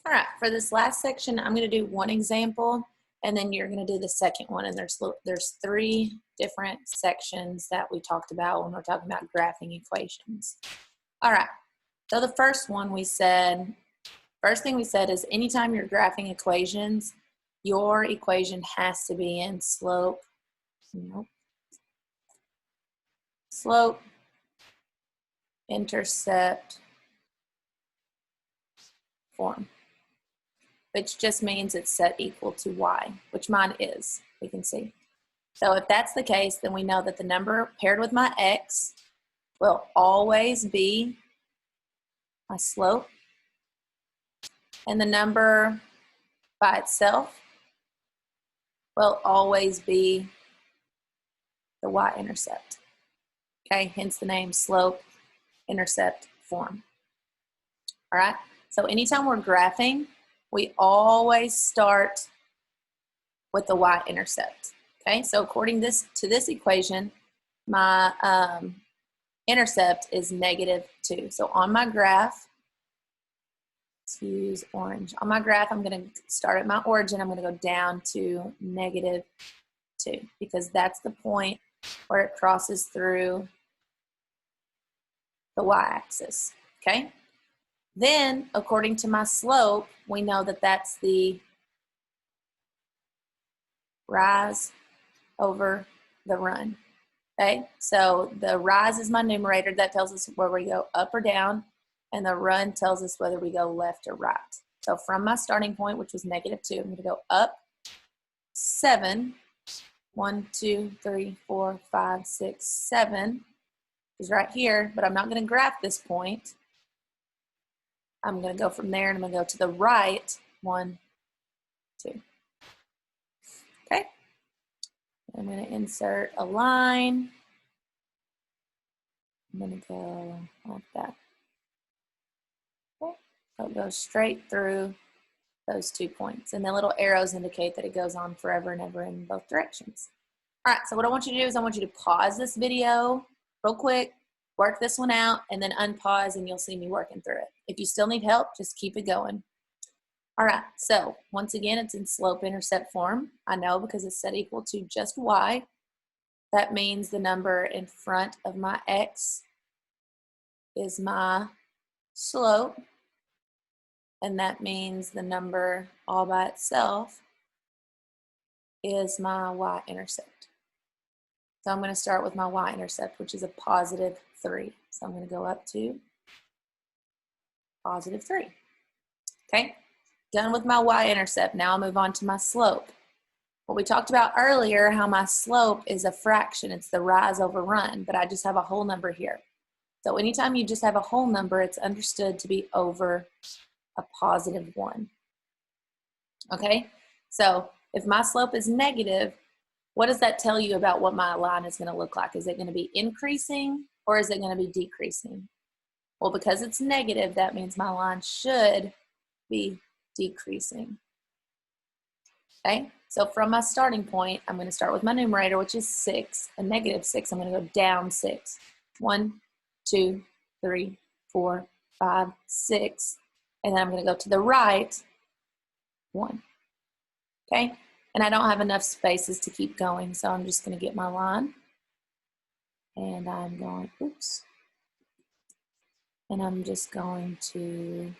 All right, for this last section, I'm going to do one example, and then you're going to do the second one. And there's three different sections that we talked about when we're talking about graphing equations. All right, so the first thing we said is anytime you're graphing equations, your equation has to be in slope, intercept form, which just means it's set equal to y, which mine is, we can see. So if that's the case, then we know that the number paired with my x will always be my slope, and the number by itself will always be the y-intercept. Okay, hence the name slope-intercept form. All right, so anytime we're graphing, we always start with the y-intercept. Okay, so according to this equation, my intercept is -2. So on my graph, let's use orange. On my graph, I'm going to start at my origin. I'm going to go down to -2 because that's the point where it crosses through the y-axis. Okay. Then, according to my slope, we know that that's the rise over the run. Okay, so the rise is my numerator. That tells us where we go up or down, and the run tells us whether we go left or right. So from my starting point, which was -2, I'm going to go up 7. 1, 2, 3, 4, 5, 6, 7 is right here, but I'm not going to graph this point. I'm going to go from there, and I'm going to go to the right 1, 2. Okay. I'm going to insert a line. I'm going to go like that. Okay. So it goes straight through those 2 points. And the little arrows indicate that it goes on forever and ever in both directions. All right, so what I want you to do is I want you to pause this video real quick, work this one out, and then unpause, and you'll see me working through it. If you still need help, just keep it going. All right, so once again, it's in slope-intercept form. I know because it's set equal to just y. That means the number in front of my x is my slope, and that means the number all by itself is my y-intercept. So I'm going to start with my y-intercept, which is a +3. So I'm going to go up to +3. Okay, done with my y-intercept. Now I'll move on to my slope. What we talked about earlier, how my slope is a fraction. It's the rise over run, but I just have a whole number here. So anytime you just have a whole number, it's understood to be over a +1. Okay, so if my slope is negative, what does that tell you about what my line is going to look like? Is it going to be increasing or is it going to be decreasing? Well, because it's negative, that means my line should be decreasing. Okay, so from my starting point, I'm going to start with my numerator, which is 6, and -6. I'm going to go down 6. 1, 2, 3, 4, 5, 6. And then I'm going to go to the right 1. Okay, and I don't have enough spaces to keep going, so I'm just going to get my line. And I'm going, oops. And I'm just going to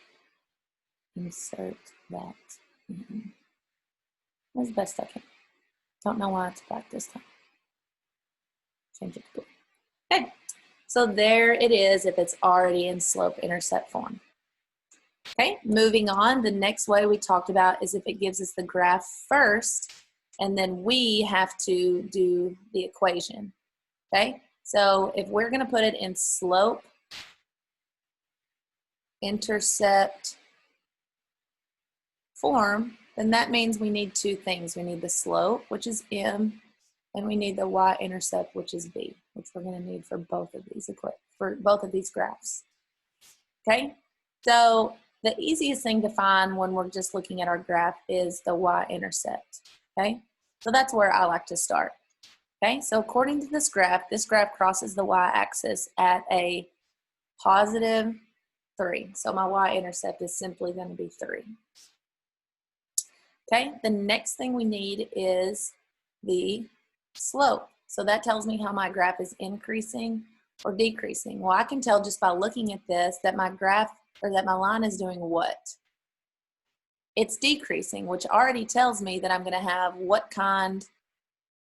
insert that in as best I can. Don't know why it's black this time. Change it to blue. Okay, so there it is if it's already in slope-intercept form. Okay, moving on, the next way we talked about is if it gives us the graph first, and then we have to do the equation. Okay, so if we're going to put it in slope-intercept form, then that means we need 2 things. We need the slope, which is m, and we need the y-intercept, which is b, which we're going to need for both of these graphs. Okay, so the easiest thing to find when we're just looking at our graph is the y-intercept. Okay, so that's where I like to start. Okay, so according to this graph crosses the y-axis at a +1 3. So my y-intercept is simply going to be 3. Okay, the next thing we need is the slope. So that tells me how my graph is increasing or decreasing. Well, I can tell just by looking at this that my graph, or that my line is doing what? It's decreasing, which already tells me that I'm going to have what kind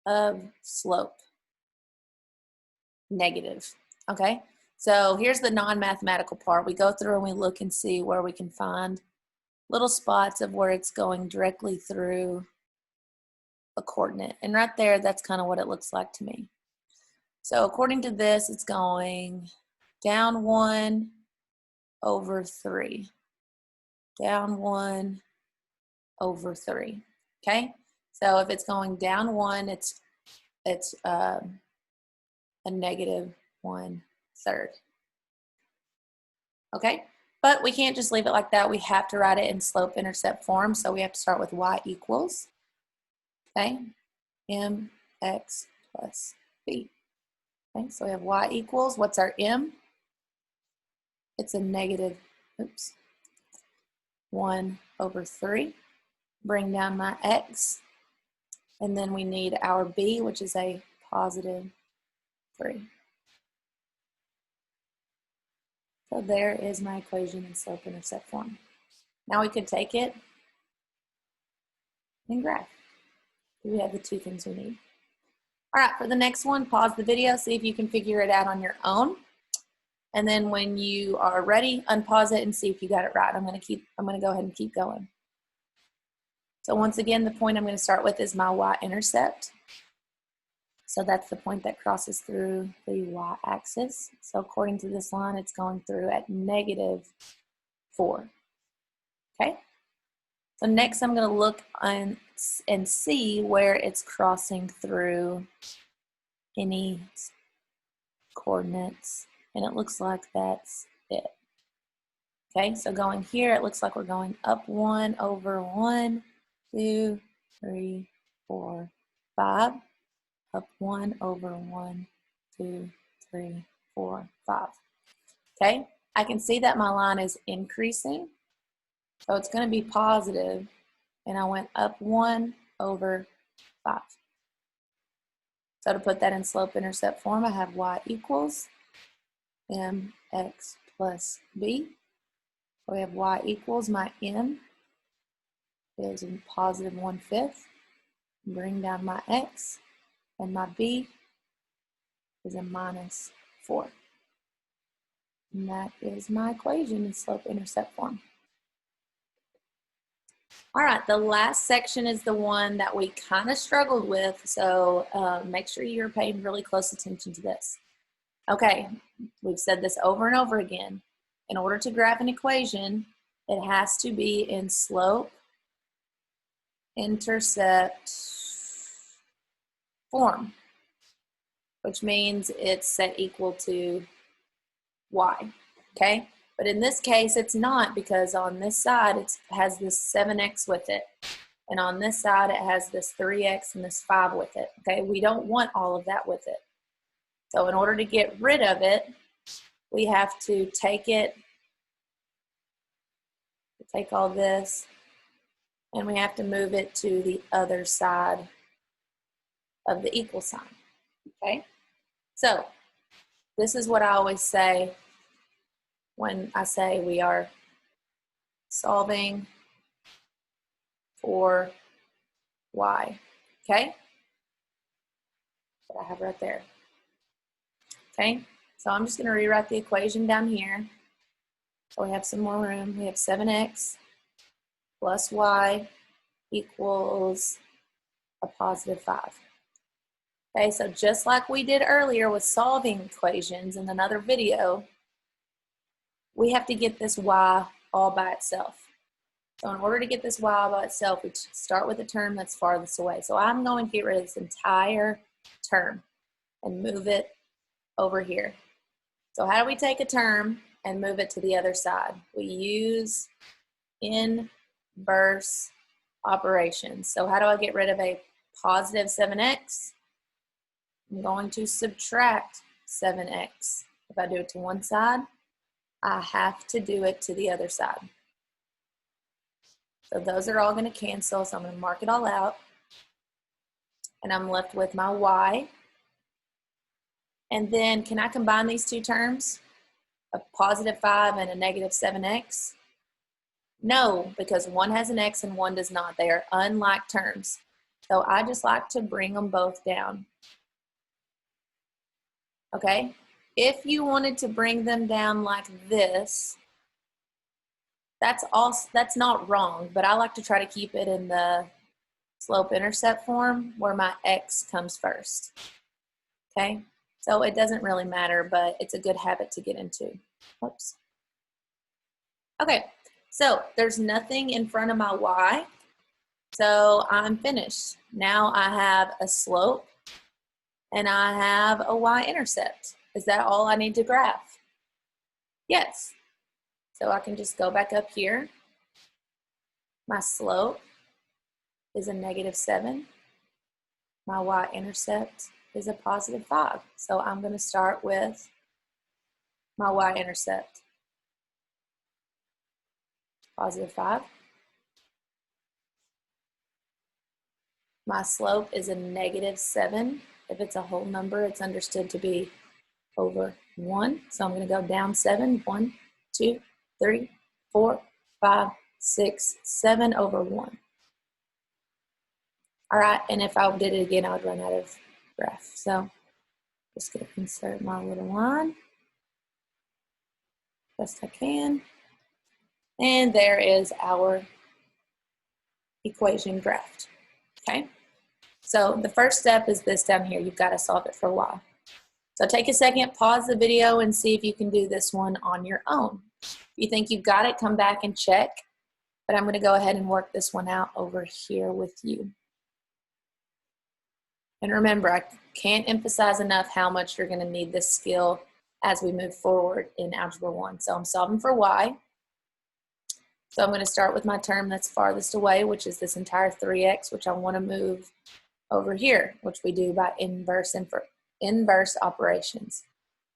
of slope? Negative. Okay, so here's the non-mathematical part. We go through and we look and see where we can find little spots of where it's going directly through a coordinate. And right there, that's kind of what it looks like to me. So according to this, it's going down 1 over 3. Down 1 over 3. Okay? So if it's going down 1, it's a negative 1/3. Okay? But we can't just leave it like that. We have to write it in slope-intercept form. So we have to start with y equals, okay, mx plus b. Okay, so we have y equals, what's our m? It's a negative, 1 over 3. Bring down my x. And then we need our b, which is a positive 3. So there is my equation in slope-intercept form. Now we could take it and graph. We have the two things we need. All right, for the next one, pause the video, see if you can figure it out on your own. And then when you are ready, unpause it and see if you got it right. I'm gonna go ahead and keep going. So once again, the point I'm gonna start with is my y-intercept. So that's the point that crosses through the y-axis. So according to this line, it's going through at -4. Okay? So next I'm going to look and see where it's crossing through any coordinates. And it looks like that's it. Okay, so going here, it looks like we're going up 1 over 1, 2, 3, 4, 5. Up 1 over 1, 2, 3, 4, 5. Okay, I can see that my line is increasing. So it's going to be positive, and I went up 1 over 5. So to put that in slope-intercept form, I have y equals mx plus b. So we have y equals, my m is a positive 1/5. Bring down my x, and my b is a -4. And that is my equation in slope-intercept form. All right, the last section is the one that we kind of struggled with, so make sure you're paying really close attention to this. Okay, we've said this over and over again. In order to graph an equation, it has to be in slope-intercept form, which means it's set equal to y, okay? But in this case, it's not, because on this side, it has this 7x with it. And on this side, it has this 3x and this 5 with it, okay? We don't want all of that with it. So in order to get rid of it, we have to take all this, and we have to move it to the other side of the equal sign, okay? So this is what I always say when I say we are solving for y, okay? That I have right there, okay? So I'm just going to rewrite the equation down here. So we have some more room. We have 7x plus y equals a positive 5. Okay, so just like we did earlier with solving equations in another video, we have to get this y all by itself. So in order to get this y all by itself, we start with the term that's farthest away. So I'm going to get rid of this entire term and move it over here. So how do we take a term and move it to the other side? We use inverse operations. So how do I get rid of a positive 7x? I'm going to subtract 7x. If I do it to one side, I have to do it to the other side. So those are all going to cancel, so I'm going to mark it all out. And I'm left with my y. And then can I combine these two terms? A positive 5 and a negative 7x? No, because one has an x and one does not. They are unlike terms. So I just like to bring them both down. Okay? If you wanted to bring them down like this, that's not wrong, but I like to try to keep it in the slope-intercept form where my x comes first. Okay? So it doesn't really matter, but it's a good habit to get into. Whoops. Okay, so there's nothing in front of my y, so I'm finished. Now I have a slope and I have a y-intercept. Is that all I need to graph? Yes. So I can just go back up here. My slope is a -7. My y-intercept is a +5. So I'm going to start with my y-intercept. +5. My slope is a -7. If it's a whole number, it's understood to be over 1. So I'm going to go down 7. 1, 2, 3, 4, 5, 6, 7 over 1. All right, and if I did it again, I would run out of graph. So just going to insert my little line best I can. And there is our equation graphed. Okay, so the first step is this down here. You've got to solve it for y. So take a second, pause the video, and see if you can do this one on your own. If you think you've got it, come back and check. But I'm going to go ahead and work this one out over here with you. And remember, I can't emphasize enough how much you're going to need this skill as we move forward in Algebra 1. So I'm solving for y. So I'm going to start with my term that's farthest away, which is this entire 3x, which I want to move over here, which we do by inverse operations.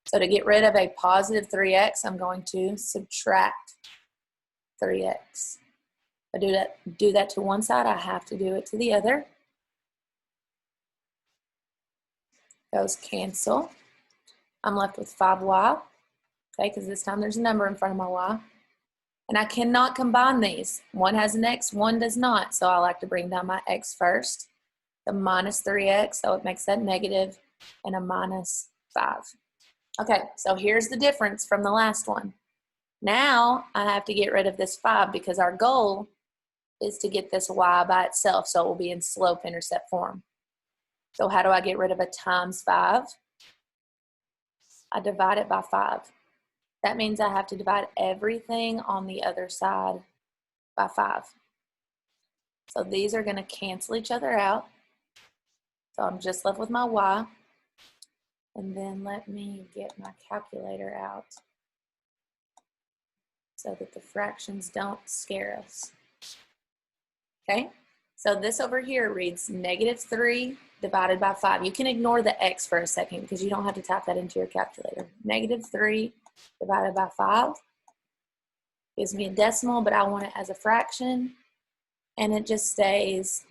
So to get rid of a positive 3x, I'm going to subtract 3x. If I do that to one side, I have to do it to the other. Those cancel. I'm left with 5y, okay, because this time there's a number in front of my y. And I cannot combine these. One has an x, one does not. So I like to bring down my x first. The minus 3x, so it makes that negative, and a -5. Okay, so here's the difference from the last one. Now I have to get rid of this 5 because our goal is to get this y by itself, so it will be in slope-intercept form. So how do I get rid of a times 5? I divide it by 5. That means I have to divide everything on the other side by 5. So these are going to cancel each other out. So I'm just left with my y. And then let me get my calculator out so that the fractions don't scare us. Okay, so this over here reads -3 divided by 5. You can ignore the x for a second because you don't have to type that into your calculator. -3 divided by 5 gives me a decimal, but I want it as a fraction, and it just stays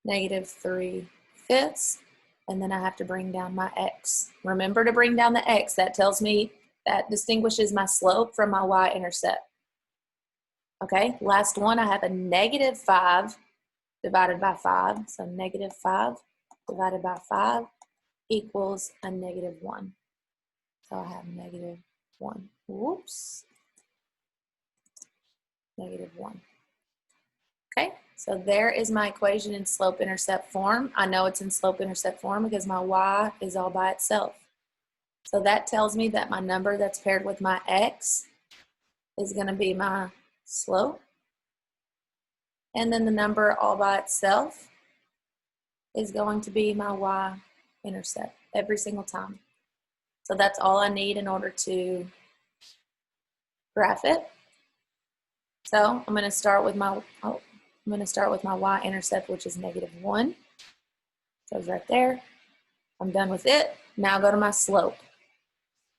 -3/5, and then I have to bring down my x. Remember to bring down the x. That tells me, that distinguishes my slope from my y-intercept. Okay, last one, I have a -5 divided by 5. So -5 divided by 5 equals a -1. So I have -1. Whoops. -1. Okay, so there is my equation in slope-intercept form. I know it's in slope-intercept form because my y is all by itself. So that tells me that my number that's paired with my x is going to be my slope. And then the number all by itself is going to be my y-intercept every single time. So that's all I need in order to graph it. So I'm going to start with my y-intercept, which is -1. Goes right there. I'm done with it. Now go to my slope.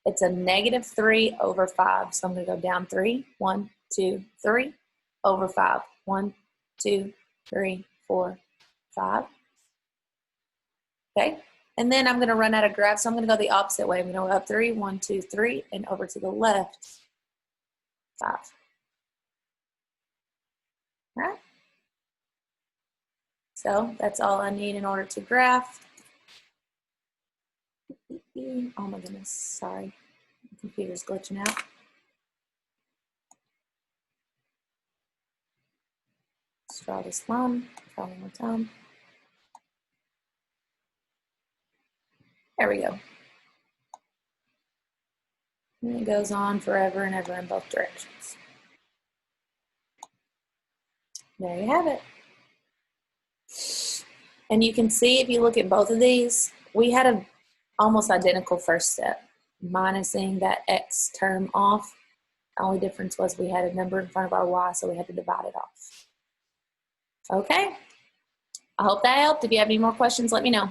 It's a negative 3 over 5. So I'm going to go down 3. 1, 2, 3 over 5. 1, 2, 3, 4, 5. Okay. And then I'm going to run out of graph. So I'm going to go the opposite way. I'm going to go up 3, 1, 2, 3, and over to the left, 5. All right. So that's all I need in order to graph. Oh my goodness, sorry. The computer's glitching out. Let's draw this line. Try one more time. There we go. And it goes on forever and ever in both directions. There you have it. And you can see if you look at both of these, we had an almost identical first step, minusing that x term off. The only difference was we had a number in front of our y, so we had to divide it off. Okay, I hope that helped. If you have any more questions, let me know.